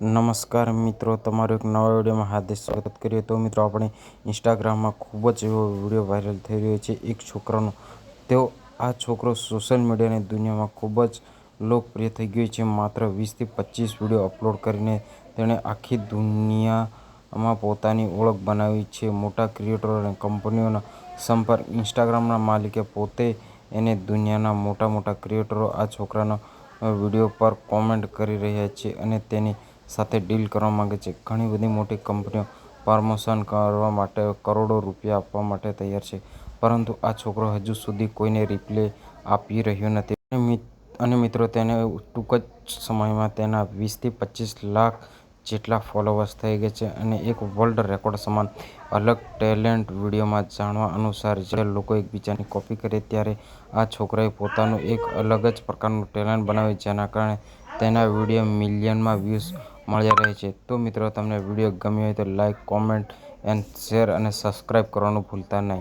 નમસ્કાર મિત્રો, તમારું એક નવા વિડીયોમાં હાર્દિક સ્વાગત કરીએ. તો મિત્રો, આપણે ઇન્સ્ટાગ્રામમાં ખૂબ જ એવો વિડીયો વાયરલ થઈ રહ્યો છે એક છોકરાનો. આ છોકરો સોશિયલ મીડિયાની દુનિયામાં ખૂબ જ લોકપ્રિય થઈ ગયો છે. માત્ર 20થી 25 વિડીયો અપલોડ કરીને તેણે આખી દુનિયામાં પોતાની ઓળખ બનાવી છે. મોટા ક્રિએટરો અને કંપનીઓના સંપર્ક ઇન્સ્ટાગ્રામના માલિકે પોતે અને દુનિયાના મોટા ક્રિએટરો આ છોકરાના વિડીયો પર કોમેન્ટ કરી રહ્યા છે અને તેની સાથે ડીલ કરવા માંગે છે. ઘણી બધી મોટી કંપનીઓ પ્રમોશન કરવા માટે કરોડો રૂપિયા આપવા માટે તૈયાર છે, પરંતુ આ છોકરો હજુ સુધી કોઈને રિપ્લાય આપી રહ્યો નથી. અને મિત્રો, તેને ટૂંક જ સમયમાં તેના 20થી 25 લાખ જેટલા ફોલોઅર્સ થઈ ગયા છે. અને એક વર્લ્ડ રેકોર્ડ સમાન અલગ ટેલેન્ટ વિડીયોમાં જાણવા અનુસાર, જ્યારે લોકો એકબીજાની કોપી કરે ત્યારે આ છોકરાએ પોતાનું એક અલગ જ પ્રકારનું ટેલેન્ટ બનાવ્યું, જેના કારણે તેના વિડીયો મિલિયનમાં વ્યૂઝ મળ્યા રહે છે. તો મિત્રો, તમને વિડીયો ગમ્યો હોય તો લાઇક, કોમેન્ટ એન્ડ શેર અને સબસ્ક્રાઇબ કરવાનું ભૂલતા નહીં.